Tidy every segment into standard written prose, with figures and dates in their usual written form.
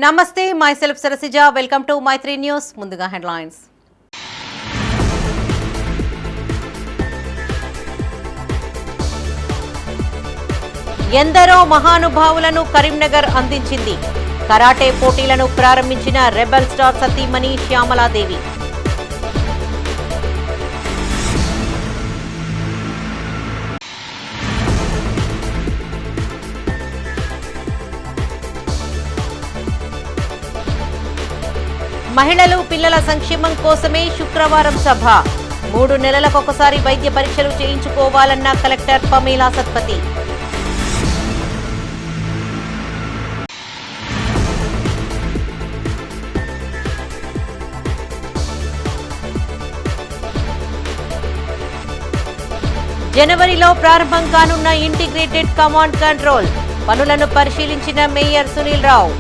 నమస్తే myself Sarasija welcome to Maitri news ముందుగా headlines ఎందరో మహానుభావులను కరీంనగర్ అందించింది కరాటే పోటీలను ప్రారంభించిన రెబెల్ స్టార్ సతీమణి శ్యామలాదేవి మహిళలు పిల్లల సంక్షేమం కోసమే శుక్రవారం సభ 3 నెలలకొకసారి వైద్య పరీక్షలు చేయించుకోవాలన్న కలెక్టర్ పమేలా సత్పతి జనవరిలో ప్రారంభం కానున్న ఇంటిగ్రేటెడ్ కమాండ్ కంట్రోల్ పనులను పరిశీలించిన మేయర్ సునీల్ రావు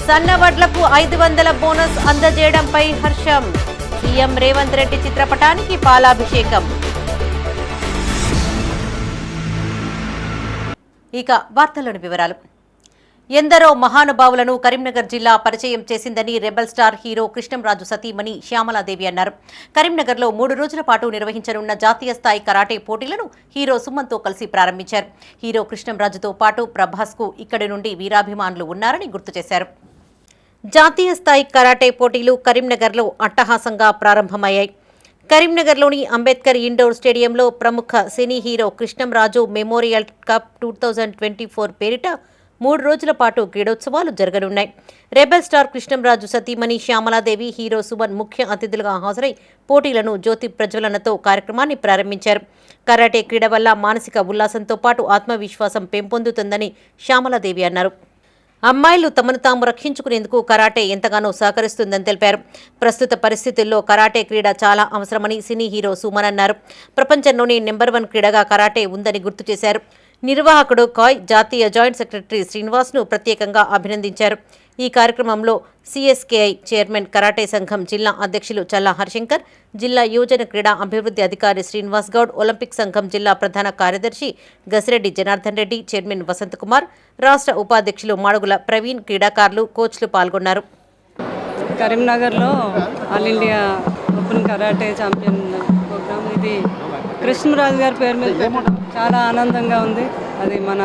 సన్నవడ్లకు 500 బోనస్ అందజేయడంపై హర్షం సీఎం రేవంత్ రెడ్డి చిత్రపటానికి పాలాభిషేకం ఇక వార్తల్లోని వివరాలు ఎందరో మహానుభావులను కరీంనగర్ జిల్లా పరిచయం చేసిందని రెబెల్ స్టార్ హీరో కృష్ణంరాజు సతీమణి శ్యామలాదేవి అన్నారు. కరీంనగర్లో 3 రోజుల పాటు నిర్వహించనున్న జాతీయ స్థాయి కరాటే పోటీలను హీరో సుమన్తో కలిసి ప్రారంభించారు. హీరో కృష్ణంరాజుతో పాటు ప్రభాస్కు ఇక్కడి నుండి వీరాభిమానులు ఉన్నారని గుర్తు చేశారు. జాతీయ స్థాయి కరాటే పోటీలు కరీంనగర్లో అట్టహాసంగా ప్రారంభమయ్యాయి. కరీంనగర్లోని అంబేద్కర్ ఇండోర్ స్టేడియంలో ప్రముఖ సినీ హీరో కృష్ణంరాజు మెమోరియల్ కప్ 2024 పేరిట 3 రోజుల పాటు క్రీడోత్సవాలు జరగనున్నాయి. రెబెల్ స్టార్ కృష్ణంరాజు సతీమణి శ్యామలాదేవి హీరో సుమన్ ముఖ్య అతిథులుగా హాజరై పోటీలను జ్యోతి ప్రజ్వలనతో కార్యక్రమాన్ని ప్రారంభించారు. కరాటే క్రీడ వల్ల మానసిక ఉల్లాసంతో పాటు ఆత్మవిశ్వాసం పెంపొందుతుందని శ్యామలాదేవి అన్నారు. అమ్మాయిలు తమను తాము రక్షించుకునేందుకు కరాటే ఎంతగానో సహకరిస్తుందని తెలిపారు. ప్రస్తుత పరిస్థితుల్లో కరాటే క్రీడ చాలా అవసరమని సినీ హీరో సుమన్ అన్నారు. ప్రపంచంలోనే నెంబర్ 1 క్రీడగా కరాటే ఉందని గుర్తు చేశారు. నిర్వాహకుడు కాయ్ జాతీయ జాయింట్ సెక్రటరీ శ్రీనివాస్ను ప్రత్యేకంగా అభినందించారు. ఈ కార్యక్రమంలో సిఎస్కేఐ చైర్మన్ కరాటే సంఘం జిల్లా అధ్యక్షులు చల్లా హరిశంకర్, జిల్లా యువజన క్రీడా అభివృద్ధి అధికారి శ్రీనివాస్ గౌడ్, ఒలింపిక్ సంఘం జిల్లా ప్రధాన కార్యదర్శి గసిరెడ్డి జనార్దన్ రెడ్డి, చైర్మన్ వసంత్ కుమార్, రాష్ట్ర ఉపాధ్యక్షులు మాడుగుల ప్రవీణ్, క్రీడాకారులు, కోచ్లు పాల్గొన్నారు. కరీంనగర్లో all India open karate champion program ఇది కృష్ణరాజు గారి పేరు మీద పెట్టడం చాలా ఆనందంగా ఉంది. అది మన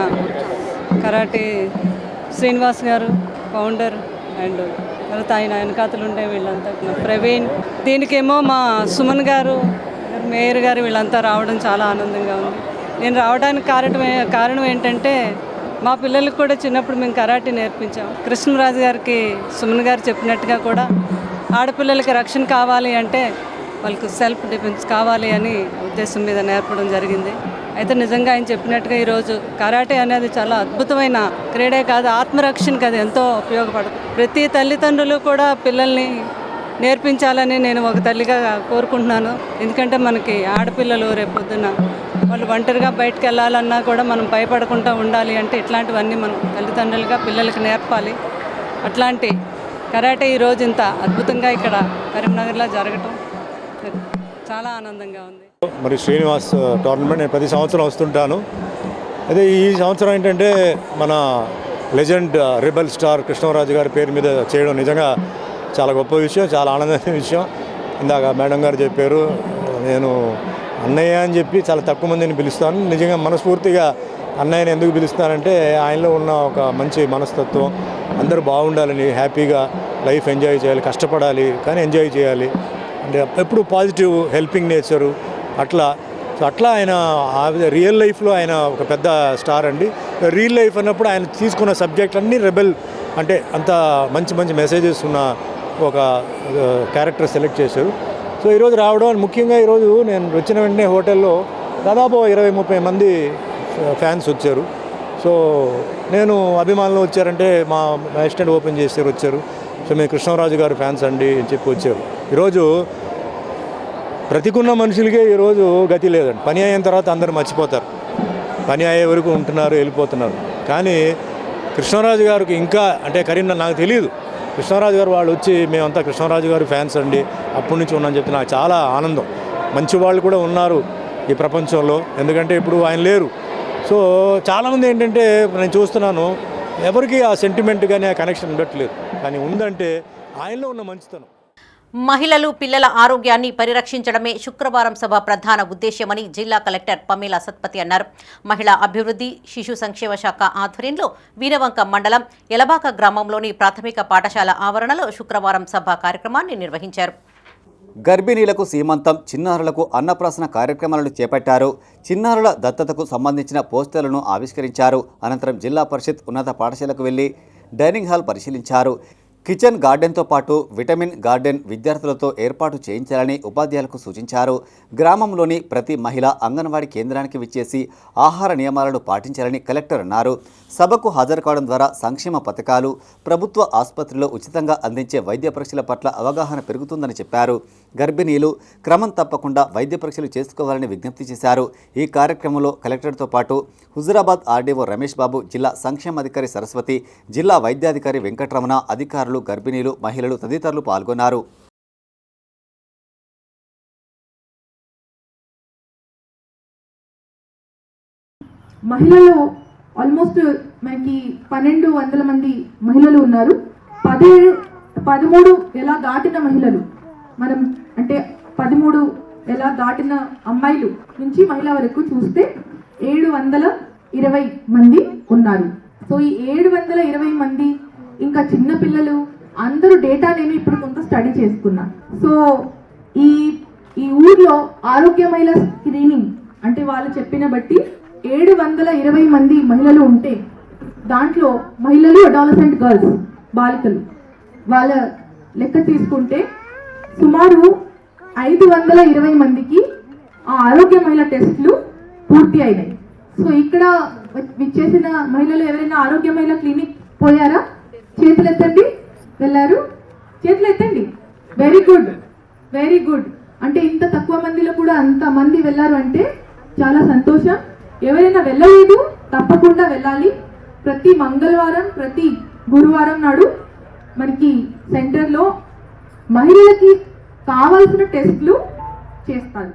కరాటే శ్రీనివాస్ గారు ఫౌండర్ అండ్ తర్వాత ఆయన వెనకాతలు ఉండే వీళ్ళంతా ప్రవీణ్, దీనికేమో మా సుమన్ గారు మేయర్ గారు వీళ్ళంతా రావడం చాలా ఆనందంగా ఉంది. నేను రావడానికి కారణం ఏంటంటే మా పిల్లలకు కూడా చిన్నప్పుడు మేము కరాటే నేర్పించాం. కృష్ణరాజు గారికి సుమన్ గారు చెప్పినట్టుగా కూడా ఆడపిల్లలకి రక్షణ కావాలి అంటే వాళ్ళకు సెల్ఫ్ డిఫెన్స్ కావాలి అని ఉద్దేశం మీద నేర్పడం జరిగింది. అయితే నిజంగా ఆయన చెప్పినట్టుగా ఈరోజు కరాటే అనేది చాలా అద్భుతమైన క్రీడే కాదు, ఆత్మరక్షణకి అది ఎంతో ఉపయోగపడుతుంది. ప్రతి తల్లిదండ్రులు కూడా పిల్లల్ని నేర్పించాలని నేను ఒక తల్లిగా కోరుకుంటున్నాను. ఎందుకంటే మనకి ఆడపిల్లలు రేపొద్దున వాళ్ళు ఒంటరిగా బయటకు వెళ్ళాలన్నా కూడా మనం భయపడకుండా ఉండాలి అంటే ఇట్లాంటివన్నీ మనం తల్లిదండ్రులుగా పిల్లలకి నేర్పాలి. అట్లాంటి కరాటే ఈరోజు ఇంత అద్భుతంగా ఇక్కడ కరీంనగర్లో జరగటం చాలా ఆనందంగా ఉంది. మరి శ్రీనివాస్ టోర్నమెంట్ నేను ప్రతి సంవత్సరం వస్తుంటాను. అదే ఈ సంవత్సరం ఏంటంటే మన లెజెండ్ రెబెల్ స్టార్ కృష్ణరాజు గారి పేరు మీద చేయడం నిజంగా చాలా గొప్ప విషయం, చాలా ఆనందమైన విషయం. ఇందాక మేడం గారు చెప్పారు, నేను అన్నయ్య అని చెప్పి చాలా తక్కువ మందిని పిలుస్తాను. నిజంగా మనస్ఫూర్తిగా అన్నయ్యని ఎందుకు పిలుస్తానంటే ఆయనలో ఉన్న ఒక మంచి మనస్తత్వం, అందరూ బాగుండాలని, హ్యాపీగా లైఫ్ ఎంజాయ్ చేయాలి, కష్టపడాలి కానీ ఎంజాయ్ చేయాలి అంటే ఎప్పుడు పాజిటివ్ హెల్పింగ్ నేచరు అట్లా ఆయన రియల్ లైఫ్లో ఆయన ఒక పెద్ద స్టార్ అండి. రియల్ లైఫ్ అన్నప్పుడు ఆయన తీసుకున్న సబ్జెక్ట్ అన్నీ రెబెల్ అంటే అంత మంచి మంచి మెసేజెస్ ఉన్న ఒక క్యారెక్టర్ సెలెక్ట్ చేశారు. సో ఈరోజు రావడం ముఖ్యంగా ఈరోజు నేను వచ్చిన వెంటనే హోటల్లో దాదాపు 20-30 మంది ఫ్యాన్స్ వచ్చారు. సో నేను అభిమానులు వచ్చారంటే మా అసిస్టెంట్ ఓపెన్ చేశారు వచ్చారు. సో మేము కృష్ణరాజు గారు ఫ్యాన్స్ అండి అని చెప్పి వచ్చారు. ఈరోజు బ్రతికున్న మనుషులకే ఈరోజు గతి లేదండి. పని అయిన తర్వాత అందరూ మర్చిపోతారు, పని అయ్యే వరకు ఉంటున్నారు, వెళ్ళిపోతున్నారు. కానీ కృష్ణరాజు గారికి ఇంకా అంటే కరీంనగర్ నాకు తెలియదు, కృష్ణరాజు గారు వాళ్ళు వచ్చి మేమంతా కృష్ణరాజు గారు ఫ్యాన్స్ అండి, అప్పటి నుంచి ఉన్నాను చెప్తే నాకు చాలా ఆనందం. మంచి వాళ్ళు కూడా ఉన్నారు ఈ ప్రపంచంలో, ఎందుకంటే ఇప్పుడు ఆయన లేరు. సో చాలామంది ఏంటంటే నేను చూస్తున్నాను ఎవరికి ఆ సెంటిమెంట్ కానీ ఆ కనెక్షన్ ఉండట్లేదు, కానీ ఉందంటే ఆయనలో ఉన్న మంచితనం. మహిళలు పిల్లల ఆరోగ్యాన్ని పరిరక్షించడమే శుక్రవారం సభ ప్రధాన ఉద్దేశ్యమని జిల్లా కలెక్టర్ పమేలా సత్పతి అన్నారు. మహిళా అభివృద్ధి శిశు సంక్షేమ శాఖ ఆధ్వర్యంలో వీరవంక మండలం ఎలబాక గ్రామంలోని ప్రాథమిక పాఠశాల ఆవరణలో శుక్రవారం సభ కార్యక్రమాన్ని నిర్వహించారు. గర్భిణీలకు సీమంతం, చిన్నారులకు అన్నప్రాసన కార్యక్రమాలను చేపట్టారు. చిన్నారుల దత్తతకు సంబంధించిన పోస్టర్లను ఆవిష్కరించారు. అనంతరం జిల్లా పరిషత్ ఉన్నత పాఠశాలకు వెళ్లి డైనింగ్ హాల్ పరిశీలించారు. కిచెన్ గార్డెన్తో పాటు విటమిన్ గార్డెన్ విద్యార్థులతో ఏర్పాటు చేయించాలని ఉపాధ్యాయులకు సూచించారు. గ్రామంలోని ప్రతి మహిళ అంగన్వాడీ కేంద్రానికి విచ్చేసి ఆహార నియమాలను పాటించాలని కలెక్టర్ అన్నారు. సభకు హాజరు కావడం ద్వారా సంక్షేమ పథకాలు, ప్రభుత్వ ఆసుపత్రిలో ఉచితంగా అందించే వైద్య పరీక్షల పట్ల అవగాహన పెరుగుతుందని చెప్పారు. గర్భిణీలు క్రమం తప్పకుండా వైద్య పరీక్షలు చేసుకోవాలని విజ్ఞప్తి చేశారు. ఈ కార్యక్రమంలో కలెక్టర్తో పాటు హుజురాబాద్ ఆర్డీఓ రమేష్ బాబు, జిల్లా సంక్షేమాధికారి సరస్వతి, జిల్లా వైద్యాధికారి వెంకటరమణ, అధికారులు, గర్భిణీలు, మహిళలు తదితరులు పాల్గొన్నారు. మహిళలు ఆల్మోస్ట్ మనకి 1200 మంది మహిళలు ఉన్నారు. 13 ఎలా దాటిన మహిళలు, మనం అంటే 13 ఎలా దాటిన అమ్మాయిలు నుంచి మహిళ వరకు చూస్తే 720 మంది ఉన్నారు. సో ఈ 720 మంది ఇంకా చిన్న పిల్లలు అందరూ డేటా నేను ఇప్పుడు కొంత స్టడీ చేసుకున్నా. సో ఈ ఊర్లో ఆరోగ్య మహిళ స్క్రీనింగ్ అంటే వాళ్ళు చెప్పిన బట్టి 720 మంది మహిళలు ఉంటే దాంట్లో మహిళలు అడాలసెంట్ గర్ల్స్ బాలికలు వాళ్ళ లెక్క తీసుకుంటే సుమారు 520 మందికి ఆ ఆరోగ్య మహిళ టెస్టులు పూర్తి అయినాయి. సో ఇక్కడ విచ్చేసిన మహిళలు ఎవరైనా ఆరోగ్య మహిళ క్లినిక్ పోయారా? చేతులు ఎత్తండి. వెళ్ళారు? చేతులు ఎత్తండి. Very good, very good. అంటే ఇంత తక్కువ మందిలో కూడా అంత మంది వెళ్ళారు అంటే చాలా సంతోషం. ఎవరైనా వెళ్ళలేదు తప్పకుండా వెళ్ళాలి. ప్రతి మంగళవారం, ప్రతి గురువారం నాడు మనకి సెంటర్లో మహిళలకి కావాల్సిన టెస్టులు చేస్తారు.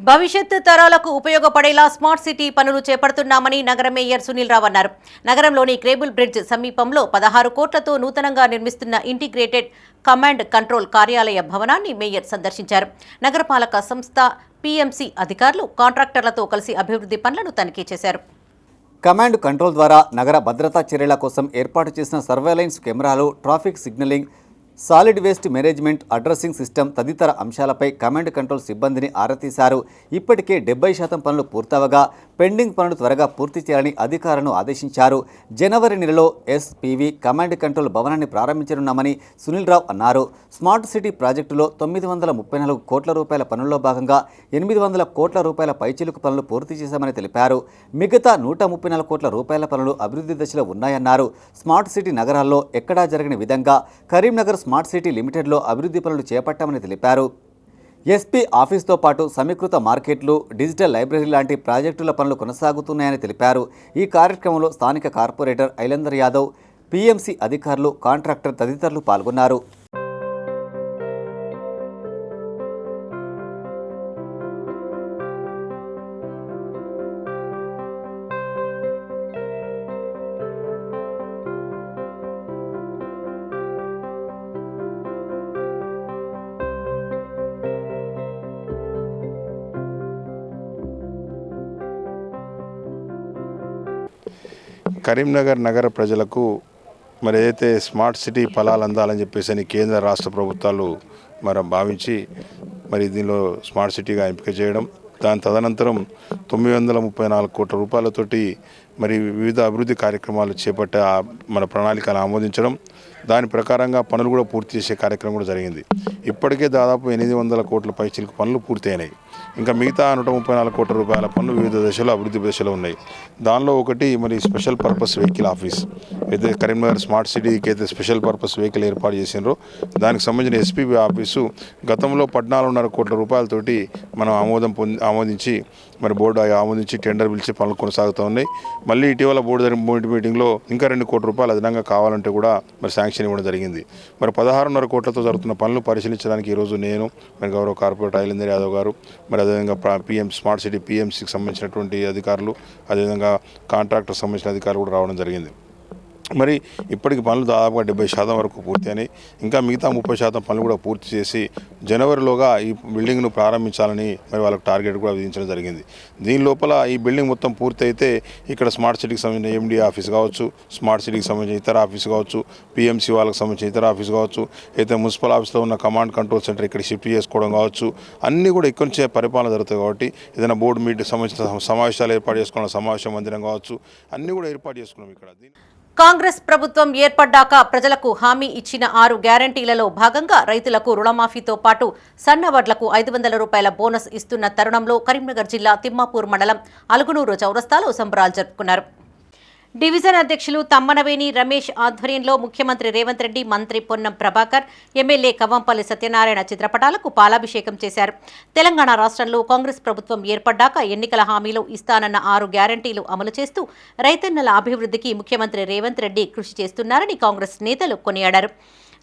భవిష్యత్ తరాలకు ఉపయోగపడేలా స్మార్ట్ సిటీ పనులు చేపడుతున్నామని నగర మేయర్ సునీల్ రావు అన్నారు. నగరంలోని కేబుల్ బ్రిడ్జ్ సమీపంలో 16 కోట్లతో నూతనంగా నిర్మిస్తున్న ఇంటిగ్రేటెడ్ కమాండ్ కంట్రోల్ కార్యాలయ భవనాన్ని మేయర్ సందర్శించారు. నగరపాలక సంస్థ, పీఎంసీ అధికారులు, కాంట్రాక్టర్లతో కలిసి అభివృద్ధి పనులను తనిఖీ చేశారు. కమాండ్ కంట్రోల్ ద్వారా నగర భద్రతా చర్యల కోసం ఏర్పాటు చేసిన సర్వేలెన్స్ కెమెరాలు, traffic signalling, solid waste management, addressing system తదితర అంశాలపై కమాండ్ కంట్రోల్ సిబ్బందిని ఆరా తీశారు. ఇప్పటికే 70% పనులు పూర్తవగా పెండింగ్ పనులు త్వరగా పూర్తి చేయాలని అధికారులను ఆదేశించారు. జనవరి నెలలో ఎస్పీవీ కమాండ్ కంట్రోల్ భవనాన్ని ప్రారంభించనున్నామని సునీల్ రావు అన్నారు. స్మార్ట్ సిటీ ప్రాజెక్టులో 934 కోట్ల రూపాయల పనుల్లో భాగంగా 800 కోట్ల రూపాయల పైచిలుకు పనులు పూర్తి చేశామని తెలిపారు. మిగతా 134 కోట్ల రూపాయల పనులు అభివృద్ధి దశలో ఉన్నాయన్నారు. స్మార్ట్ సిటీ నగరాల్లో ఎక్కడా జరగని విధంగా కరీంనగర్ స్మార్ట్ సిటీ లిమిటెడ్లో అభివృద్ధి పనులు చేపట్టామని తెలిపారు. ఎస్పీ ఆఫీస్తో పాటు సమీకృత మార్కెట్లు, డిజిటల్ లైబ్రరీ లాంటి ప్రాజెక్టుల పనులు కొనసాగుతున్నాయని తెలిపారు. ఈ కార్యక్రమంలో స్థానిక కార్పొరేటర్ ఐలందర్ యాదవ్, పీఎంసీ అధికారులు, కాంట్రాక్టర్ తదితరులు పాల్గొన్నారు. కరీంనగర్ నగర ప్రజలకు మరి ఏదైతే స్మార్ట్ సిటీ ఫలాలు అందాలని చెప్పేసి కేంద్ర రాష్ట్ర ప్రభుత్వాలు మరి భావించి మరి దీనిలో స్మార్ట్ సిటీగా ఎంపిక చేయడం, దాని తదనంతరం 934 కోట్ల రూపాయలతోటి మరి వివిధ అభివృద్ధి కార్యక్రమాలు చేపట్టే మన ప్రణాళికను ఆమోదించడం, దాని ప్రకారంగా పనులు కూడా పూర్తి చేసే కార్యక్రమం కూడా జరిగింది. ఇప్పటికే దాదాపు 800 కోట్ల పైచిలకు పనులు పూర్తయినాయి. ఇంకా మిగతా 134 కోట్ల రూపాయల పనులు వివిధ దశలో అభివృద్ధి దశలో ఉన్నాయి. దానిలో ఒకటి మరి స్పెషల్ పర్పస్ వెహికల్ ఆఫీస్ అయితే కరీంనగర్ స్మార్ట్ సిటీకి అయితే స్పెషల్ పర్పస్ వెహికల్ ఏర్పాటు చేసినారో దానికి సంబంధించిన ఎస్పీబీ ఆఫీసు గతంలో 14.5 కోట్ల రూపాయలతోటి మనం ఆమోదించి మరి బోర్డు ఆమోదించి టెండర్ పిలిచి పనులు కొనసాగుతూ ఉన్నాయి. మళ్ళీ ఇటీవల బోర్డు మీటింగ్లో ఇంకా 2 కోట్ల రూపాయలు అదనంగా కావాలంటే కూడా మరి శాంక్షన్ ఇవ్వడం జరిగింది. మరి 16.5 కోట్లతో జరుగుతున్న పనులు పరిశీలించడానికి ఈరోజు నేను మరి గౌరవ కార్పొరేటర్ ఐలేందర్ యాదవ్ గారు మరి అదేవిధంగా పిఎం స్మార్ట్ సిటీ పిఎంసీకి సంబంధించినటువంటి అధికారులు అదేవిధంగా కాంట్రాక్టర్ సంబంధించిన అధికారులు కూడా రావడం జరిగింది. మరి ఇప్పటికి పనులు దాదాపుగా 70% వరకు పూర్తి అని ఇంకా మిగతా 30% పనులు కూడా పూర్తి చేసి జనవరిలోగా ఈ బిల్డింగ్ను ప్రారంభించాలని మరి వాళ్ళకి టార్గెట్ కూడా విధించడం జరిగింది. దీని లోపల ఈ బిల్డింగ్ మొత్తం పూర్తి అయితే ఇక్కడ స్మార్ట్ సిటీకి సంబంధించిన ఎండి ఆఫీస్ కావచ్చు, స్మార్ట్ సిటీకి సంబంధించిన ఇతర ఆఫీస్ కావచ్చు, పిఎంసీ వాళ్ళకి సంబంధించిన ఇతర ఆఫీస్ కావచ్చు, అయితే మున్సిపల్ ఆఫీస్లో ఉన్న కమాండ్ కంట్రోల్ సెంటర్ ఇక్కడ షిఫ్ట్ చేసుకోవడం కావచ్చు, అన్నీ కూడా ఇక్కడి నుంచే పరిపాలన జరుగుతాయి. కాబట్టి ఏదైనా బోర్డు మీటింగ్ సంబంధించిన సమావేశాలు ఏర్పాటు చేసుకోవడం, సమావేశ మందిరం కావచ్చు, అన్నీ కూడా ఏర్పాటు చేసుకున్నాం ఇక్కడ. కాంగ్రెస్ ప్రభుత్వం ఏర్పడ్డాక ప్రజలకు హామీ ఇచ్చిన 6 గ్యారంటీలలో భాగంగా రైతులకు రుణమాఫీతో పాటు సన్నవడ్లకు 500 రూపాయల బోనస్ ఇస్తున్న తరుణంలో కరీంనగర్ జిల్లా తిమ్మాపూర్ మండలం అలుగునూరు చౌరస్తాలో సంబరాలు జరుపుకున్నారు. డివిజన్ అధ్యక్షులు తమ్మనవేని రమేష్ ఆధ్వర్యంలో ముఖ్యమంత్రి రేవంత్ రెడ్డి, మంత్రి పొన్నం ప్రభాకర్, ఎమ్మెల్యే కవ్వంపల్లి సత్యనారాయణ చిత్రపటాలకు పాలాభిషేకం చేశారు. తెలంగాణ రాష్ట్రంలో కాంగ్రెస్ ప్రభుత్వం ఏర్పడ్డాక ఎన్నికల హామీలు ఇస్తానన్న 6 గ్యారంటీలు అమలు చేస్తూ రైతన్నల అభివృద్ధికి ముఖ్యమంత్రి రేవంత్ రెడ్డి కృషి చేస్తున్నారని కాంగ్రెస్ నేతలు కొనియాడారు.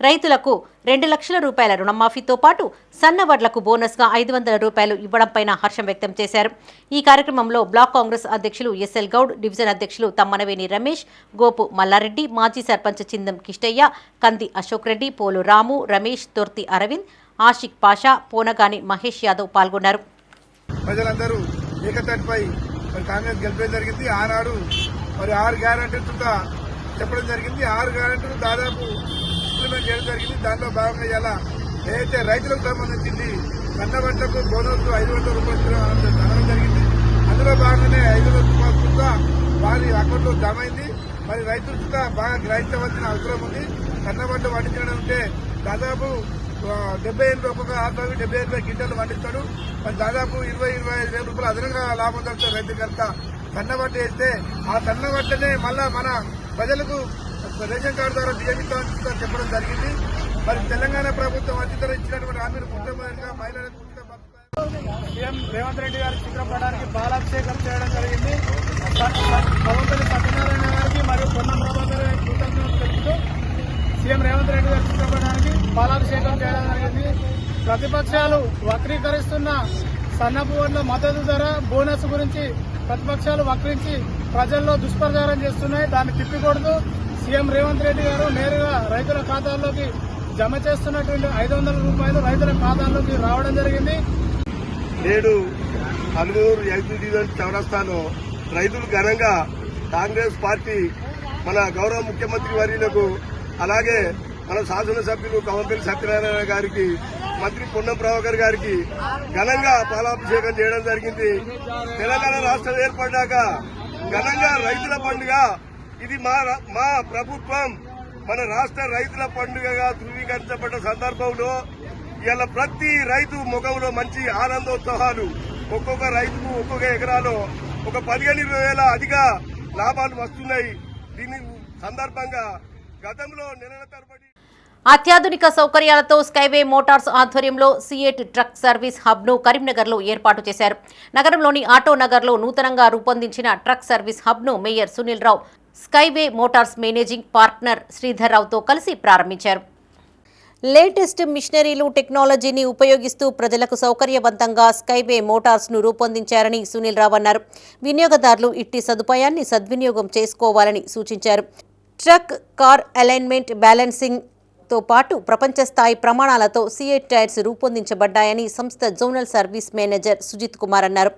రైతులకు 2 లక్షల రూపాయల రుణమాఫీతో పాటు సన్నవడ్లకు బోనస్గా 500 రూపాయలు ఇవ్వడంపైన హర్షం వ్యక్తం చేశారు. ఈ కార్యక్రమంలో బ్లాక్ కాంగ్రెస్ అధ్యక్షులు ఎస్ఎల్ గౌడ్, డివిజన్ అధ్యక్షులు తమ్మనవేని రమేష్, గోపు మల్లారెడ్డి, మాజీ సర్పంచ్ చిందం కిష్టయ్య, కంది అశోక్ రెడ్డి, పోలు రాము, రమేష్, తొర్తి అరవింద్, ఆషిక్ పాషా, పోనగాని మహేష్ యాదవ్ పాల్గొన్నారు. ప్రజలందరూ ఏకతాటిపై కాంగ్రెస్ గెలిపేయడం జరిగింది. ఆనాడు 6 గ్యారెంటీలతో చెప్పడం జరిగింది. 6 గ్యారెంటీలు దాదాపు ఇంప్లిమెంట్ చేయడం జరిగింది. దానిలో భాగంగా ఇలా ఏదైతే రైతులకు సంబంధించింది సన్నబట్టలకు బోనస్ 500 రూపాయలు అనడం జరిగింది. అందులో భాగంగానే 500 రూపాయలు వారి అకౌంట్లో జమ అయింది. మరి రైతులు బాగా గ్రహించవలసిన అవసరం ఉంది. సన్నబట్ట పండించడం ఉంటే దాదాపు 70 ఒక్కొక్క ఆత్మవి 70 గింటలు పండిస్తాడు. మరి దాదాపు 20-25 వేల రూపాయలు అదనంగా లాభం దొరుకుతుంది రైతుకంతా. సన్నబట్ట వేస్తే ఆ సన్నబట్టనే మళ్ళా మన ప్రజలకు రేషన్ కార్డు ద్వారా డిఎంఈ చెప్పడం జరిగింది. మరి తెలంగాణ ప్రభుత్వం అత్యంత ఇచ్చినటువంటి హామీలు ముఖ్యమంత్రిగా మహిళలకు సీఎం రేవంత్ రెడ్డి గారి చిత్రపటానికి పాలాభిషేకం చేయడం జరిగింది. కవ్వంపల్లి సత్యనారాయణ గారికి మరియు పొన్నం ప్రభాకర్ గారికి కృతజ్ఞతలు తెలుపుతూ సీఎం రేవంత్ రెడ్డి గారి చిత్రపటానికి పాలాభిషేకం చేయడం జరిగింది. ప్రతిపక్షాలు వక్రీకరిస్తున్న సన్నపు వడ్ల మద్దతు ధర బోనస్ గురించి ప్రతిపక్షాలు వక్రించి ప్రజల్లో దుష్ప్రచారం చేస్తున్నాయి. దాన్ని తిప్పికొడుతూ సీఎం రేవంత్ రెడ్డి గారు నేరుగా రైతుల ఖాతాల్లోకి జమ చేస్తున్నటువంటి 500 రూపాయలు రైతుల ఖాతాల్లోకి రావడం జరిగింది. నేడు అలుగునూరు ఎగ్జిట్ డివిజన్ చౌరస్తాలో రైతులు ఘనంగా కాంగ్రెస్ పార్టీ మన గౌరవ ముఖ్యమంత్రి వర్యులకు అలాగే మన శాసనసభ్యులు కవ్వంపల్లి సత్యనారాయణ గారికి, మంత్రి పొన్నం ప్రభాకర్ గారికి ఘనంగా పాలాభిషేకం చేయడం జరిగింది. తెలంగాణ రాష్ట్రం ఏర్పడ్డాక ఘనంగా రైతుల పండుగ ఇది మా ప్రభుత్వం మన రాష్ట్ర రైతుల పండుగగా ధృవీకరించబడ్డ సందర్భంలో ఇలా ప్రతి రైతు ముఖంలో మంచి ఆనందోత్సవాలు. ఒక్కొక్క రైతుకు ఒక్కొక్క ఎకరాలో ఒక 15-20 వేల అధిక లాభాలు వస్తున్నాయి. దీని సందర్భంగా గతంలో నెలల తరబడి అత్యాధునిక సౌకర్యాలతో స్కైవే మోటార్స్ ఆధ్వర్యంలో సిఎట్ ట్రక్ సర్వీస్ హబ్ను కరీంనగర్లో ఏర్పాటు చేశారు. నగరంలోని ఆటో నగర్లో నూతనంగా రూపొందించిన ట్రక్ సర్వీస్ హబ్ను mayor Sunil Rao Skyway Motors managing partner Sridhar రావుతో కలిసి ప్రారంభించారు. లేటెస్ట్ మిషనరీలు, టెక్నాలజీని ఉపయోగిస్తూ ప్రజలకు సౌకర్యవంతంగా స్కైవే మోటార్స్ను రూపొందించారని సునీల్ రావు అన్నారు. వినియోగదారులు ఇట్టి సదుపాయాన్ని సద్వినియోగం చేసుకోవాలని సూచించారు. ట్రక్, కార్ అలైన్మెంట్, బ్యాలెన్సింగ్ తో పాటు ప్రపంచ స్థాయి ప్రమాణాలతో సిఎట్ టైర్స్ రూపొందించబడ్డాయని సంస్థ zonal service manager Sujith Kumar అన్నారు.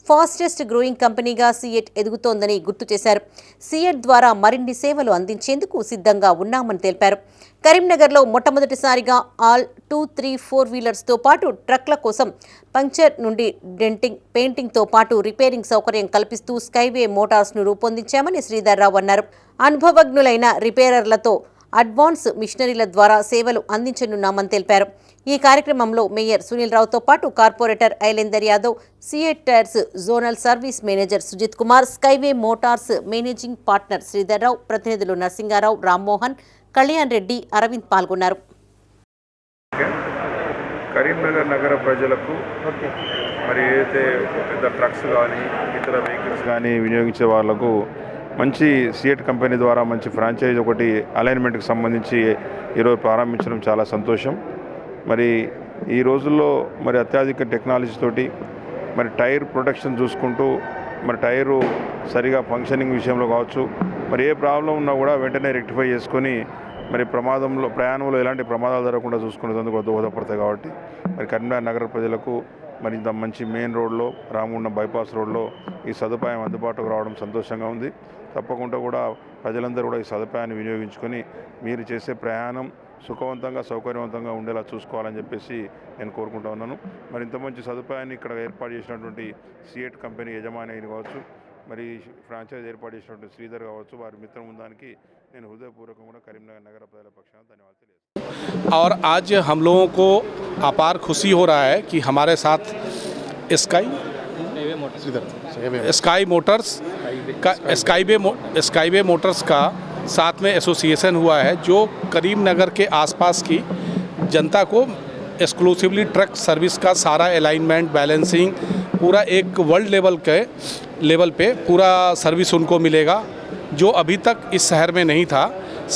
ఫాస్టెస్ట్ గ్రోయింగ్ కంపెనీగా సిఎట్ ఎదుగుతోందని గుర్తు చేశారు. సిఎట్ ద్వారా మరిన్ని సేవలు అందించేందుకు సిద్ధంగా ఉన్నామని తెలిపారు. కరీంనగర్లో మొట్టమొదటిసారిగా ఆల్ 2, 3, 4 వీలర్స్తో పాటు ట్రక్ల కోసం పంక్చర్ నుండి డెంటింగ్, పెయింటింగ్తో పాటు రిపేరింగ్ సౌకర్యం కల్పిస్తూ స్కైవే మోటార్స్ను రూపొందించామని శ్రీధర్ రావు అన్నారు. అనుభవజ్ఞులైన రిపేరర్లతో అడ్వాన్స్ మిషనరీల ద్వారా సేవలు అందించనున్నామని తెలిపారు. ఈ కార్యక్రమంలో మేయర్ సునీల్ రావుతో పాటు corporator Ailender Yadav, CEAT tyres zonal service manager Sujith Kumar, Skyway Motors managing partner Sridhar Rao, ప్రతినిధులు నరసింగారావు, రామ్మోహన్, కళ్యాణ్ రెడ్డి, అరవింద్ పాల్గొన్నారు. కరీంనగర్ నగర ప్రజలకు మరి ఏదైతే పెద్ద ట్రక్స్ కానీ ఇతర వెహికల్స్ కానీ వినియోగించే వాళ్లకు మంచి సిఎట్ కంపెనీ ద్వారా మంచి ఫ్రాంచైజ్ ఒకటి అలైన్మెంట్కి సంబంధించి ఈరోజు ప్రారంభించడం చాలా సంతోషం. మరి ఈ రోజుల్లో మరి అత్యాధునిక టెక్నాలజీ తోటి మరి టైర్ ప్రొటెక్షన్ చూసుకుంటూ మరి టైరు సరిగా ఫంక్షనింగ్ విషయంలో కావచ్చు, మరి ఏ ప్రాబ్లం ఉన్నా కూడా వెంటనే రెక్టిఫై చేసుకొని మరి ప్రయాణంలో ఎలాంటి ప్రమాదాలు జరగకుండా చూసుకునేందుకు దోహదపడతాయి. కాబట్టి మరి కరీంనగర్ నగర ప్రజలకు మరి ఇంత మంచి మెయిన్ రోడ్లో రామగుండం బైపాస్ రోడ్లో ఈ సదుపాయం అందుబాటులోకి రావడం సంతోషంగా ఉంది. తప్పకుండా కూడా ప్రజలందరూ కూడా ఈ సదుపాయాన్ని వినియోగించుకొని మీరు చేసే ప్రయాణం సుఖవంతంగా సౌకర్యవంతంగా ఉండేలా చూసుకోవాలని చెప్పేసి నేను కోరుకుంటా ఉన్నాను. మరి ఇంత మంచి సదుపాయాన్ని ఇక్కడ ఏర్పాటు చేసినటువంటి సిఎట్ కంపెనీ యజమాని కావచ్చు, మరి ఫ్రాంచైజ్ ఏర్పాటు చేసినటువంటి శ్రీధర్ కావచ్చు, వారి మిత్రం ఉందానికి నేను హృదయపూర్వకంగా కరీంనగర్ నగర ప్రజల పక్షాన ధన్యవాదాలు తెలియజేస్తున్నాను. और आज हम लोगों को अपार खुशी हो रहा है कि हमारे साथ स्काईवे मोटर्स का साथ में एसोसिएशन हुआ है, जो करीमनगर के आसपास की जनता को एक्सक्लूसिवली ट्रक सर्विस का सारा अलाइनमेंट, बैलेंसिंग पूरा एक वर्ल्ड लेवल पे पूरा सर्विस उनको मिलेगा, जो अभी तक इस शहर में नहीं था।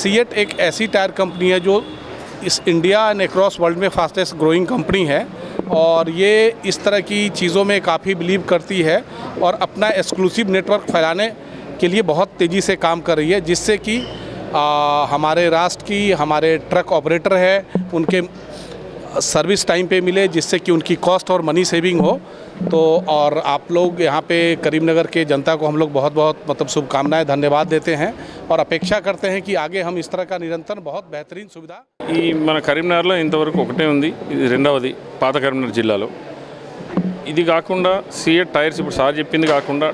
सीएट एक ऐसी टायर कंपनी है जो इस इंडिया एंड अक्रॉस वर्ल्ड में फास्टेस्ट ग्रोइंग कंपनी है और ये इस तरह की चीज़ों में काफ़ी बिलीव करती है और अपना एक्सक्लूसिव नेटवर्क फैलाने के लिए बहुत तेज़ी से काम कर रही है, जिससे कि हमारे राष्ट्र की हमारे ट्रक ऑपरेटर है उनके सर्विस टाइम पे मिले, जिससे कि उनकी कॉस्ट और मनी सेविंग हो। तो और आप लोग यहाँ पे करीमनगर के जनता को हम लोग बहुत बहुत मतलब शुभकामनाएं, धन्यवाद देते हैं और अपेक्षा करते हैं कि आगे हम इस तरह का निरंतर बहुत बेहतरीन सुविधा ఈ మన కరీంనగర్లో ఇంతవరకు ఒకటే ఉంది, ఇది రెండవది పాత కరీంనగర్ జిల్లాలో. ఇది కాకుండా సిఎట్ టైర్స్ ఇప్పుడు సార్ చెప్పింది కాకుండా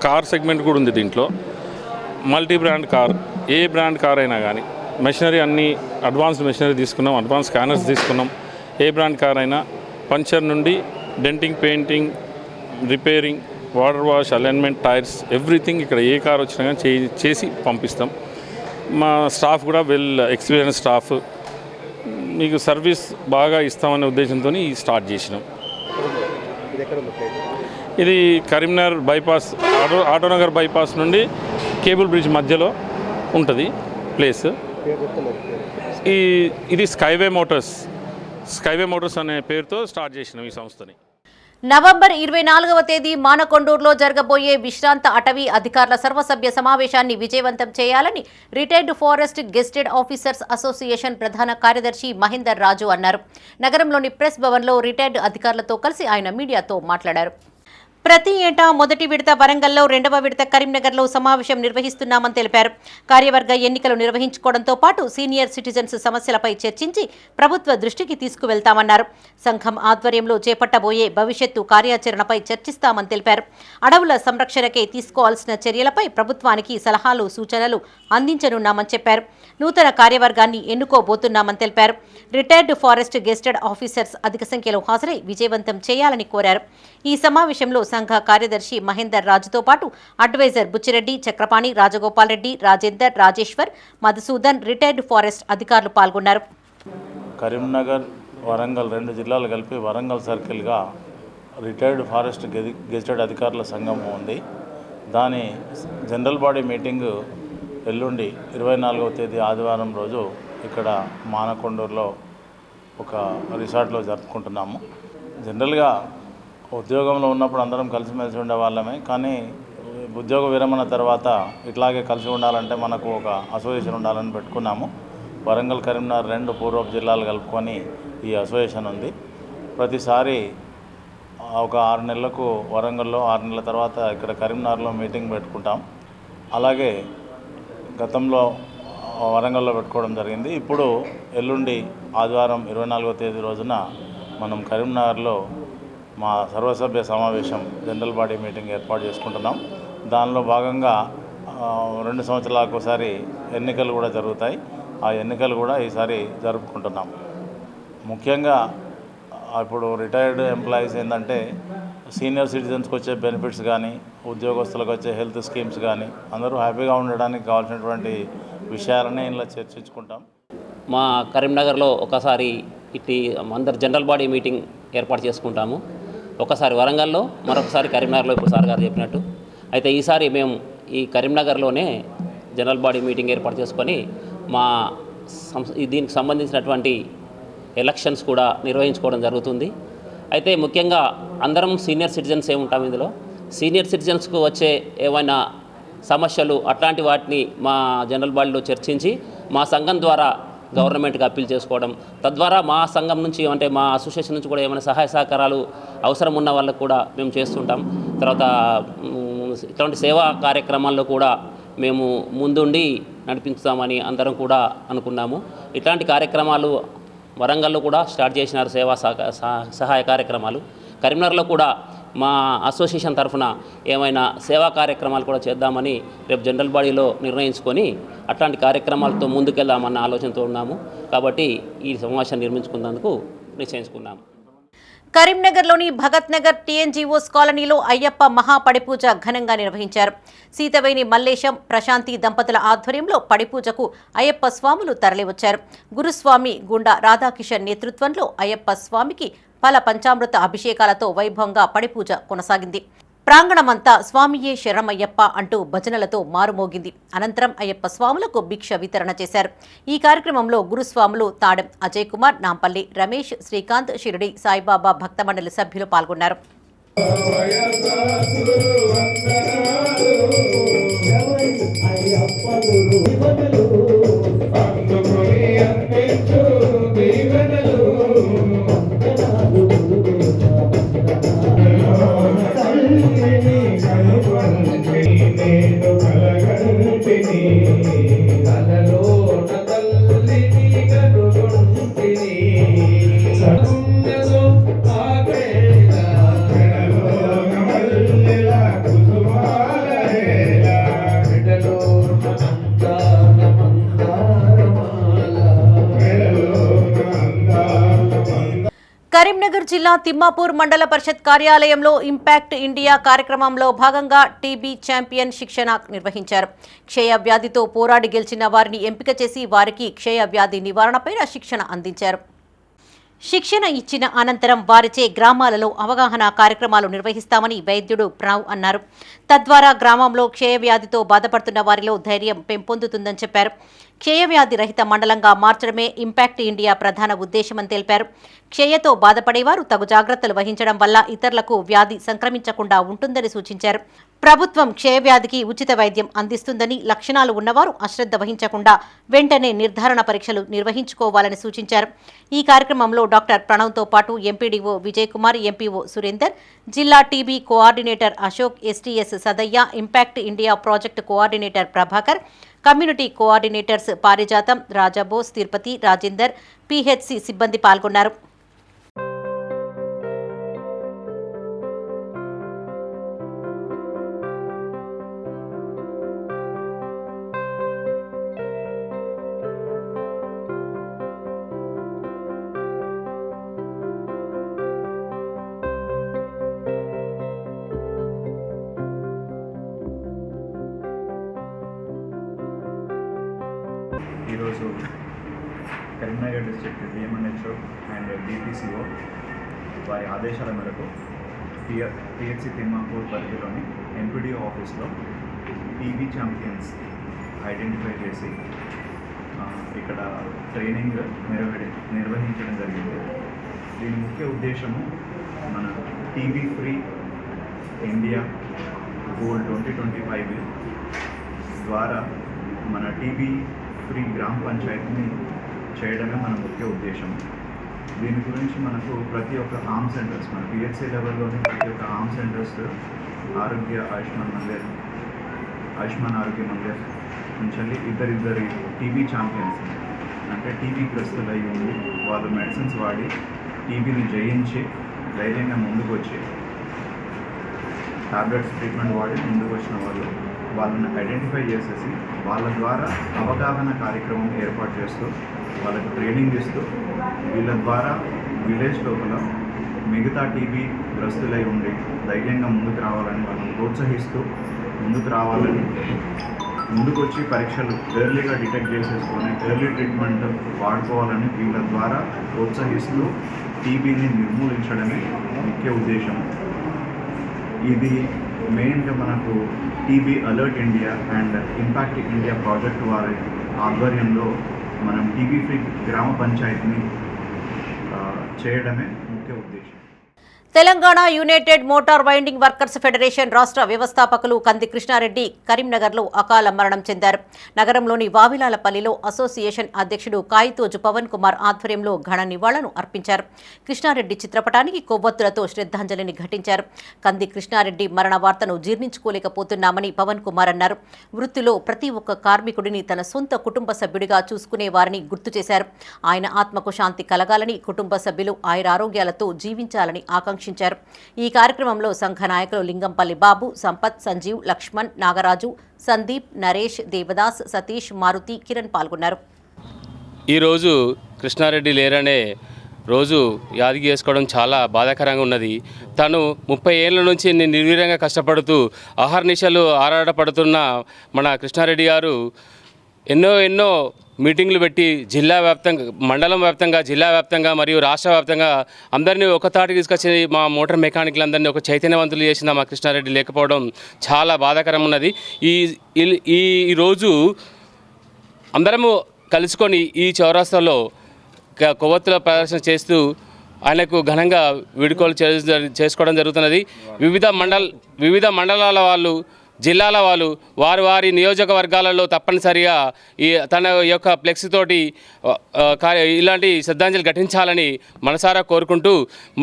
కార్ సెగ్మెంట్ కూడా ఉంది. దీంట్లో మల్టీ బ్రాండ్ కార్, ఏ బ్రాండ్ కార్ అయినా కానీ మెషినరీ అన్ని అడ్వాన్స్డ్ మెషినరీ తీసుకున్నాం, అడ్వాన్స్ స్కానర్స్ తీసుకున్నాం. ఏ బ్రాండ్ కార్ అయినా పంచర్ నుండి denting, painting, repairing, water wash, alignment, tyres everything ఇక్కడ ఏ కార్ వచ్చినా కానీ చేసి పంపిస్తాం. మా స్టాఫ్ కూడా వెల్ ఎక్స్పీరియన్స్ స్టాఫ్, మీకు సర్వీస్ బాగా ఇస్తామనే ఉద్దేశంతో స్టార్ట్ చేసినాం. ఇది కరీంనగర్ బైపాస్, ఆటోనగర్ బైపాస్ నుండి కేబుల్ బ్రిడ్జ్ మధ్యలో ఉంటుంది ప్లేస్. ఇది స్కైవే మోటార్స్ అనే పేరుతో స్టార్ట్ చేసినాం ఈ సంస్థని. నవంబర్ 24వ తేదీ మానకొండూరులో జరగబోయే విశ్రాంత అటవీ అధికారుల సర్వసభ్య సమావేశాన్ని విజయవంతం చేయాలని రిటైర్డ్ ఫారెస్ట్ గెస్టెడ్ ఆఫీసర్స్ అసోసియేషన్ ప్రధాన కార్యదర్శి మహేందర్ రాజు అన్నారు. నగరంలోని ప్రెస్ భవన్లో రిటైర్డ్ అధికారులతో కలిసి ఆయన మీడియాతో మాట్లాడారు. ప్రతి ఏటా మొదటి విడత వరంగల్లో, రెండవ విడత కరీంనగర్లో సమావేశం నిర్వహిస్తున్నామని తెలిపారు. కార్యవర్గ ఎన్నికలు నిర్వహించుకోవడంతో పాటు సీనియర్ సిటిజన్స్ సమస్యలపై చర్చించి ప్రభుత్వ దృష్టికి తీసుకువెళ్తామన్నారు. సంఘం ఆధ్వర్యంలో చేపట్టబోయే భవిష్యత్తు కార్యాచరణపై చర్చిస్తామని తెలిపారు. అడవుల సంరక్షణకే తీసుకోవాల్సిన చర్యలపై ప్రభుత్వానికి సలహాలు, సూచనలు అందించనున్నామని చెప్పారు. నూతన కార్యవర్గాన్ని ఎన్నుకోబోతున్నామని తెలిపారు. రిటైర్డ్ ఫారెస్ట్ గెస్టెడ్ ఆఫీసర్స్ అధిక సంఖ్యలో హాజరై విజయవంతం చేయాలని కోరారు. ఈ సమావేశంలో సంఘ కార్యదర్శి మహేందర్ రాజుతో పాటు adviser Buchireddy, Chakrapani, Rajagopal Reddy, Rajender, Rajeshwar, Madhusudan, retired forest అధికారులు పాల్గొన్నారు. కరీంనగర్, వరంగల్ రెండు జిల్లాలు కలిపి వరంగల్ సర్కిల్గా రిటైర్డ్ ఫారెస్ట్ గెజిటెడ్ అధికారుల సంఘం ఉంది. దాని జనరల్ బాడీ మీటింగు ఎల్లుండి 24వ తేదీ ఆదివారం రోజు ఇక్కడ మానకొండూరులో ఒక రిసార్ట్లో జరుపుకుంటున్నాము. జనరల్గా ఉద్యోగంలో ఉన్నప్పుడు అందరం కలిసిమెలిసి ఉండే వాళ్ళమే, కానీ ఉద్యోగ విరమణ తర్వాత ఇట్లాగే కలిసి ఉండాలంటే మనకు ఒక అసోసియేషన్ ఉండాలని పెట్టుకున్నాము. వరంగల్, కరీంనగర్ రెండు పూర్వపు జిల్లాలు కలుపుకొని ఈ అసోసియేషన్ ఉంది. ప్రతిసారి ఒక 6 నెలలకు వరంగల్లో, 6 నెలల తర్వాత ఇక్కడ కరీంనగర్లో మీటింగ్ పెట్టుకుంటాం. అలాగే గతంలో వరంగల్లో పెట్టుకోవడం జరిగింది. ఇప్పుడు ఎల్లుండి ఆదివారం 24వ తేదీ రోజున మనం కరీంనగర్లో మా సర్వసభ్య సమావేశం జనరల్ బాడీ మీటింగ్ ఏర్పాటు చేసుకుంటున్నాం. దానిలో భాగంగా 2 సంవత్సరాలకు ఒకసారి ఎన్నికలు కూడా జరుగుతాయి. ఆ ఎన్నికలు కూడా ఈసారి జరుపుకుంటున్నాం. ముఖ్యంగా ఇప్పుడు రిటైర్డ్ ఎంప్లాయీస్ ఏంటంటే సీనియర్ సిటిజన్స్కి వచ్చే బెనిఫిట్స్ కానీ ఉద్యోగస్తులకు వచ్చే హెల్త్ స్కీమ్స్ కానీ అందరూ హ్యాపీగా ఉండడానికి కావాల్సినటువంటి విషయాలనే ఇలా చర్చించుకుంటాం. మా కరీంనగర్లో ఒకసారి ఇటు అందరు జనరల్ బాడీ మీటింగ్ ఏర్పాటు చేసుకుంటాము. ఒకసారి వరంగల్లో, మరొకసారి కరీంనగర్లో, ఇప్పుడు సార్ గారు చెప్పినట్టు. అయితే ఈసారి మేము ఈ కరీంనగర్లోనే జనరల్ బాడీ మీటింగ్ ఏర్పాటు చేసుకొని మా దీనికి సంబంధించినటువంటి ఎలక్షన్స్ కూడా నిర్వహించుకోవడం జరుగుతుంది. అయితే ముఖ్యంగా అందరం సీనియర్ సిటిజన్స్ ఉంటాం. ఇందులో సీనియర్ సిటిజన్స్కు వచ్చే ఏమైనా సమస్యలు అట్లాంటి వాటిని మా జనరల్ బాడీలో చర్చించి మా సంఘం ద్వారా గవర్నమెంట్కి అప్పీల్ చేసుకోవడం, తద్వారా మా సంఘం నుంచి అంటే మా అసోసియేషన్ నుంచి కూడా ఏమైనా సహాయ సహకారాలు అవసరం ఉన్న వాళ్ళకు కూడా మేము చేస్తుంటాం. తర్వాత ఇట్లాంటి సేవా కార్యక్రమాల్లో కూడా మేము ముందుండి నడిపించుతామని అందరం కూడా అనుకున్నాము. ఇట్లాంటి కార్యక్రమాలు వరంగల్లో కూడా స్టార్ట్ చేసినారు, సేవా సహాయ కార్యక్రమాలు. కరీంనగర్లో కూడా మా అసోసియేషన్ తరఫున ఏమైనా సేవా కార్యక్రమాలు కూడా చేద్దామని రేపు జనరల్ బాడీలో నిర్ణయించుకొని అట్లాంటి కార్యక్రమాలతో ముందుకెళ్దామన్న ఆలోచనతో ఉన్నాము. కాబట్టి ఈ సమావేశాన్ని నిర్మించుకున్నందుకు నిశ్చయించుకున్నాము. కరీంనగర్లోని భగత్ నగర్ టీఎన్జీఓస్ కాలనీలో అయ్యప్ప మహాపడిపూజ ఘనంగా నిర్వహించారు. సీతవేణి మల్లేశం, ప్రశాంతి దంపతుల ఆధ్వర్యంలో పడిపూజకు అయ్యప్ప స్వాములు తరలివచ్చారు. గురుస్వామి గుండా రాధాకిషన్ నేతృత్వంలో అయ్యప్ప స్వామికి పల పంచామృత అభిషేకాలతో వైభవంగా పడిపూజ కొనసాగింది. ప్రాంగణమంతా స్వామియే శరణమయ్యప్ప అంటూ భజనలతో మారుమోగింది. అనంతరం అయ్యప్ప స్వాములకు భిక్ష వితరణ చేశారు. ఈ కార్యక్రమంలో గురుస్వాములు తాడెం అజయ్ కుమార్, నాంపల్లి రమేష్, శ్రీకాంత్, షిరిడి సాయిబాబా భక్త మండలి సభ్యులు పాల్గొన్నారు. కరీంనగర్ జిల్లా తిమ్మాపూర్ మండల పరిషత్ కార్యాలయంలో ఇంపాక్ట్ ఇండియా కార్యక్రమంలో భాగంగా టీబీ ఛాంపియన్ శిక్షణ నిర్వహించారు. క్షయ వ్యాధితో పోరాడి గెలిచిన వారిని ఎంపిక చేసి వారికి క్షయ వ్యాధి నివారణపై శిక్షణ అందించారు. శిక్షణ ఇచ్చిన అనంతరం వారిచే గ్రామాలలో అవగాహన కార్యక్రమాలు నిర్వహిస్తామని వైద్యుడు ప్రణవ్ అన్నారు. తద్వారా గ్రామంలో క్షయవ్యాధితో బాధపడుతున్న వారిలో ధైర్యం పెంపొందుతుందని చెప్పారు. క్షయవ్యాధి రహిత మండలంగా మార్చడమే ఇంపాక్ట్ ఇండియా ప్రధాన ఉద్దేశమని తెలిపారు. క్షయతో బాధపడేవారు తగు జాగ్రత్తలు వహించడం వల్ల ఇతరులకు వ్యాధి సంక్రమించకుండా ఉంటుందని సూచించారు. ప్రభుత్వం క్షయవ్యాధికి ఉచిత వైద్యం అందిస్తుందని, లక్షణాలు ఉన్నవారు అశ్రద్ధ వహించకుండా వెంటనే నిర్ధారణ పరీక్షలు నిర్వహించుకోవాలని సూచించారు. ఈ కార్యక్రమంలో డాక్టర్ ప్రణవ్తో పాటు ఎంపీడీఓ విజయ్ కుమార్, ఎంపీఓ సురేందర్, జిల్లా TB coordinator Ashok, STS Sadayya, impact India project coordinator Prabhakar, community coordinators పారిజాతం, రాజాబోస్, తిరుపతి, రాజేందర్, పీహెచ్సి సిబ్బంది పాల్గొన్నారు. ఈరోజు కరీంనగర్ డిస్ట్రిక్ట్ డిఎంఎన్హెచ్ఓ అండ్ డిపిసిఓ వారి ఆదేశాల మేరకు పిహెచ్సి తిమ్మాపూర్ పరిధిలోని ఎంపీడీఓ ఆఫీస్లో టీబీ ఛాంపియన్స్ ఐడెంటిఫై చేసి ఇక్కడ ట్రైనింగ్ నిర్వహించడం జరిగింది. దీని ముఖ్య ఉద్దేశము మన టీబీ ఫ్రీ ఇండియా గోల్ 2025 ద్వారా మన టీబీ ఫ్రీ గ్రామ పంచాయతీని చేయడమే మన ముఖ్య ఉద్దేశం. దీని గురించి మనకు ప్రతి ఒక్క ఆర్మ్ సెంటర్స్, మన పిహెచ్సి లెవెల్లోని ప్రతి ఒక్క ఆర్మ్ సెంటర్స్ ఆయుష్మాన్ ఆరోగ్య మందిర్ నుంచి ఇద్దరిద్దరి టీబీ ఛాంపియన్స్, అంటే టీబీ గ్రస్తులు అయి ఉండి వాళ్ళు మెడిసిన్స్ వాడి టీబీని జయించి ధైర్యంగా ముందుకు వచ్చి టాబ్లెట్స్ ట్రీట్మెంట్ వాడి ముందుకు వచ్చిన వాళ్ళు వాళ్ళని ఐడెంటిఫై చేసేసి వాళ్ళ ద్వారా అవగాహన కార్యక్రమం ఏర్పాటు చేస్తూ వాళ్ళకు ట్రైనింగ్ ఇస్తూ వీళ్ళ ద్వారా విలేజ్ లోపల మిగతా టీబీ గ్రస్తులై ఉండి ధైర్యంగా ముందుకు రావాలని వాళ్ళని ప్రోత్సహిస్తూ ముందుకు రావాలని, ముందుకు వచ్చి పరీక్షలు ఎర్లీగా డిటెక్ట్ చేసేసుకొని ఎర్లీ ట్రీట్మెంట్ వాడుకోవాలని వీళ్ళ ద్వారా ప్రోత్సహిస్తూ టీబీని నిర్మూలించడమే ముఖ్య ఉద్దేశం. ఇది మెయిన్గా మనకు TB alert India and impact India project వారి ఆధ్వర్యంలో మనం టీబీ ఫ్రీ గ్రామ పంచాయతీని చేయడమే ముఖ్య ఉద్దేశం. Telangana United motor winding workers federation రాష్ట్ర వ్యవస్థాపకులు కంది కృష్ణారెడ్డి కరీంనగర్లో అకాల మరణం చెందారు. నగరంలోని వావిలాలపల్లిలో అసోసియేషన్ అధ్యక్షుడు కాయితోజు పవన్ కుమార్ ఆధ్వర్యంలో ఘన నివాళులను అర్పించారు. కృష్ణారెడ్డి చిత్రపటానికి కొవ్వొత్తులతో శ్రద్ధాంజలిని ఘటించారు. కంది కృష్ణారెడ్డి మరణ వార్తను జీర్ణించుకోలేకపోతున్నామని పవన్ కుమార్ అన్నారు. వృత్తిలో ప్రతి ఒక్క కార్మికుడిని తన సొంత కుటుంబ సభ్యుడిగా చూసుకునేవారని గుర్తు చేశారు. ఆయన ఆత్మకు శాంతి కలగాలని, కుటుంబ సభ్యులు ఆయురారోగ్యాలతో జీవించాలని ఆకాంక్షించారు. ఈ కార్యక్రమంలో సంఘ నాయకులు లింగంపల్లి బాబు, సంపత్, సంజీవ్, లక్ష్మణ్, నాగరాజు, సందీప్, నరేష్, దేవదాస్, సతీష్, మారుతి, కిరణ్ పాల్గొన్నారు. ఈరోజు కృష్ణారెడ్డి లేరనే రోజు యాదికి చేసుకోవడం చాలా బాధాకరంగా ఉన్నది. తను 30 ఏళ్ల నుంచి నిర్వీర్యంగా కష్టపడుతూ ఆహార్నిశలు ఆరాటపడుతున్న మన కృష్ణారెడ్డి గారు ఎన్నో మీటింగ్లు పెట్టి జిల్లా వ్యాప్తంగా, మండలం వ్యాప్తంగా, జిల్లా వ్యాప్తంగా మరియు రాష్ట్ర వ్యాప్తంగా అందరినీ ఒక తాటికి తీసుకొచ్చి మా మోటార్ మెకానిక్లందరినీ ఒక చైతన్యవంతులు చేసిన మా కృష్ణారెడ్డి లేకపోవడం చాలా బాధాకరం ఉన్నది. ఈ రోజు అందరము కలుసుకొని ఈ చౌరస్తాలో కొవ్వొత్తుల ప్రదర్శన చేస్తూ ఆయనకు ఘనంగా వీడ్కోలు చేసుకోవడం జరుగుతున్నది. వివిధ మండలాల వాళ్ళు, జిల్లాల వాళ్ళు వారి నియోజకవర్గాలలో తప్పనిసరిగా తన యొక్క ఫ్లెక్స్ తోటి ఇలాంటి శ్రద్ధాంజలి ఘటించాలని మనసారా కోరుకుంటూ,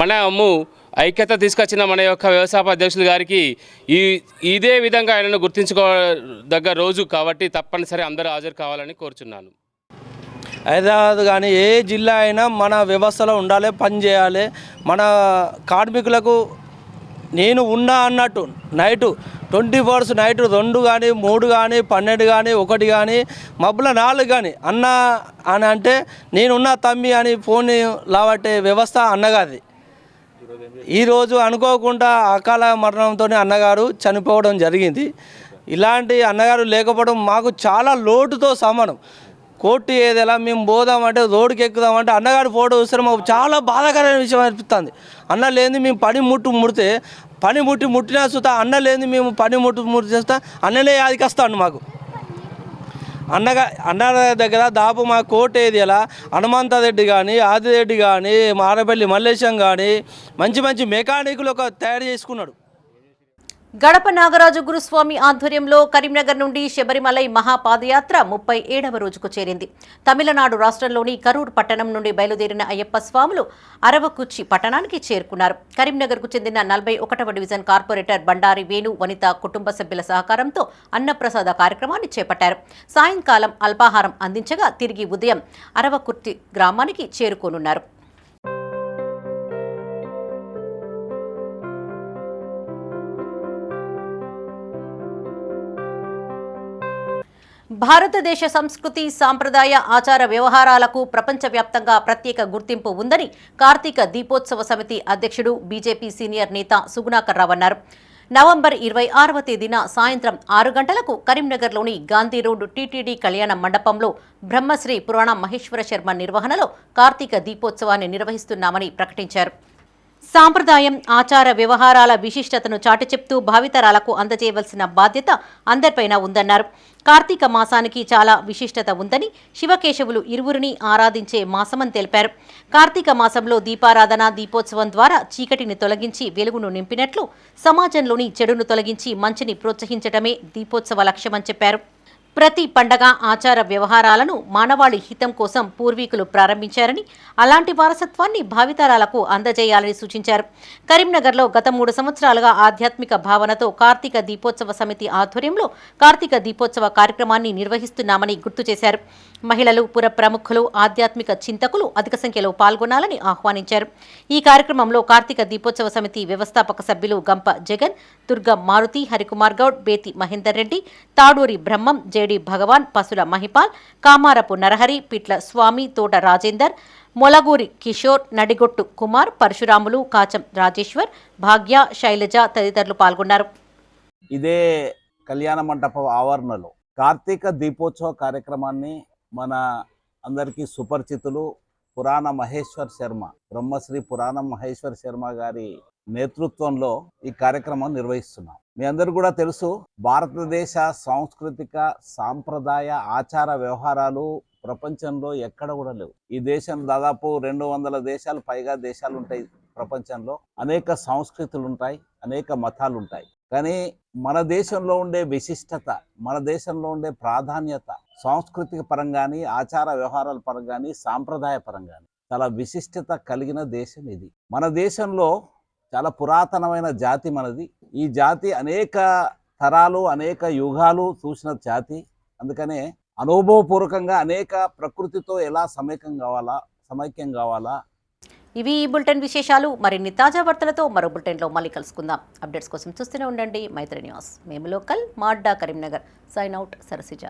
మనము ఐక్యత తీసుకొచ్చిన మన యొక్క వ్యవస్థాపక అధ్యక్షులు గారికి ఇదే విధంగా ఆయనను గుర్తించుకోదగ్గ రోజు కాబట్టి తప్పనిసరి అందరూ హాజరు కావాలని కోరుచున్నాను. హైదరాబాద్ కానీ ఏ జిల్లా అయినా మన వ్యవస్థలో ఉండాలి, పని చేయాలి. మన కార్మికులకు నేను ఉన్నా అన్నట్టు నైటు 24 hours నైటు 2 కానీ 3 కానీ 12 కానీ 1 కానీ మబ్బుల 4 కానీ అన్న అని అంటే నేనున్నా తమ్మి అని ఫోన్ లావట్టే వ్యవస్థ అన్నగారిది. ఈరోజు అనుకోకుండా అకాల మరణంతో అన్నగారు చనిపోవడం జరిగింది. ఇలాంటి అన్నగారు లేకపోవడం మాకు చాలా లోటుతో సమానం. కోర్టు ఏదైనా మేము పోదామంటే, రోడ్డుకి ఎక్కుదామంటే అన్నగారు ఫోటో చూస్తే మాకు చాలా బాధాకరమైన విషయం అనిపిస్తుంది. అన్న లేని మేము పని ముట్టినా చూస్తా, అన్న లేని మేము పని ముట్టి చేస్తా, అన్ననే యాదికి వస్తాడు మాకు. అన్న దగ్గర దాపు మా కోర్టు ఏది ఎలా హనుమంతరెడ్డి కానీ, ఆదిరెడ్డి కానీ, మారపల్లి మల్లేశం కానీ మంచి మెకానికులు తయారు చేసుకున్నాడు. గడప నాగరాజు గురుస్వామి ఆధ్వర్యంలో కరీంనగర్ నుండి శబరిమలై మహాపాదయాత్ర 37వ రోజుకు చేరింది. తమిళనాడు రాష్ట్రంలోని కరూర్ పట్టణం నుండి బయలుదేరిన అయ్యప్ప స్వాములు అరవకుచ్చి పట్టణానికి చేరుకున్నారు. కరీంనగర్కు చెందిన 41వ డివిజన్ కార్పొరేటర్ బండారి వేణు వనిత కుటుంబ సభ్యుల సహకారంతో అన్నప్రసాద కార్యక్రమాన్ని చేపట్టారు. సాయంకాలం అల్పాహారం అందించగా తిరిగి ఉదయం అరవకుర్తి గ్రామానికి చేరుకోనున్నారు. భారతదేశ సంస్కృతి, సాంప్రదాయ, ఆచార వ్యవహారాలకు ప్రపంచవ్యాప్తంగా ప్రత్యేక గుర్తింపు ఉందని కార్తీక దీపోత్సవ సమితి అధ్యక్షుడు, బీజేపీ సీనియర్ నేత సుగుణాకర్ రావు అన్నారు. నవంబర్ 26వ తేదీన సాయంత్రం 6 గంటలకు కరీంనగర్లోని గాంధీ రోడ్ టీటీడీ కళ్యాణ మండపంలో బ్రహ్మశ్రీ పురాణ మహేశ్వర శర్మ నిర్వహణలో కార్తీక దీపోత్సవాన్ని నిర్వహిస్తున్నామని ప్రకటించారు. సాంప్రదాయం, ఆచార వ్యవహారాల విశిష్టతను చాటి చెప్తూ భావితరాలకు అందజేయవలసిన బాధ్యత అందరిపైన ఉందన్నారు. కార్తీక మాసానికి చాలా విశిష్టత ఉందని, శివకేశవులు ఇరువురిని ఆరాధించే మాసమని తెలిపారు. కార్తీక మాసంలో దీపారాధన, దీపోత్సవం ద్వారా చీకటిని తొలగించి వెలుగును నింపినట్లు, సమాజంలోని చెడును తొలగించి మంచిని ప్రోత్సహించడమే దీపోత్సవ లక్ష్యమని చెప్పారు. ప్రతి పండగ ఆచార వ్యవహారాలను మానవాళి హితం కోసం పూర్వీకులు ప్రారంభించారని అలాంటి వారసత్వాన్ని భావితరాలకు అందజేయాలని సూచించారు. కరీంనగర్లో గత 3 సంవత్సరాలుగా ఆధ్యాత్మిక భావనతో కార్తీక దీపోత్సవ సమితి ఆధ్వర్యంలో కార్తీక దీపోత్సవ కార్యక్రమాన్ని నిర్వహిస్తున్నామని గుర్తు చేశారు. మహిళలు, పుర ప్రముఖులు, ఆధ్యాత్మిక చింతకులు అధిక సంఖ్యలో పాల్గొనాలని ఆహ్వానించారు. ఈ కార్యక్రమంలో కార్తీక దీపోత్సవ సమితి వ్యవస్థాపక సభ్యులు గంప జగన్, దుర్గ మారుతి, హరికుమార్ గౌడ్, బేతి మహేందర్ రెడ్డి, తాడూరి బ్రహ్మం, జేడి భగవాన్, పసుల మహిపాల్, కామారపు నరహరి, పిట్ల స్వామి, తోట రాజేందర్, మొలగూరి కిషోర్, నడిగొట్టు కుమార్, పరశురాములు, కాచం రాజేశ్వర్, భాగ్య, శైలజ తదితరులు పాల్గొన్నారు. ఇదే కళ్యాణ మండప ఆవరణలో కార్తీక దీపోత్సవ కార్యక్రమాన్ని మన అందరికీ సుపరిచితులు పురాణ మహేశ్వర్ శర్మ, బ్రహ్మశ్రీ పురాణ మహేశ్వర్ శర్మ గారి నేతృత్వంలో ఈ కార్యక్రమం నిర్వహిస్తున్నాం. మీ అందరూ కూడా తెలుసు, భారతదేశ సాంస్కృతిక సాంప్రదాయ ఆచార వ్యవహారాలు ప్రపంచంలో ఎక్కడ కూడా లేవు. ఈ దేశం దాదాపు 200 దేశాలు పైగా దేశాలు ఉంటాయి. ప్రపంచంలో అనేక సంస్కృతులు ఉంటాయి, అనేక మతాలు ఉంటాయి. కానీ మన దేశంలో ఉండే విశిష్టత, మన దేశంలో ఉండే ప్రాధాన్యత సాంస్కృతిక పరంగాని, ఆచార వ్యవహారాల పరంగాని, సాంప్రదాయ పరంగాని చాలా విశిష్టత కలిగిన దేశం ఇది. మన దేశంలో చాలా పురాతనమైన జాతి మనది. ఈ జాతి అనేక తరాలు, అనేక యుగాలు చూసిన జాతి. అందుకనే అనుభవపూర్వకంగా అనేక ప్రకృతితో ఎలా సమైక్యం కావాలా. ఇవి ఈ బులెటిన్ విశేషాలు. మరిన్ని తాజా వార్తలతో మరో బులెటిన్లో మళ్ళీ కలుసుకుందాం. అప్డేట్స్ కోసం చూస్తూనే ఉండండి మైత్రి న్యూస్. మేము లోకల్, మా అడ్డా కరీంనగర్. Sign out, Sarasija.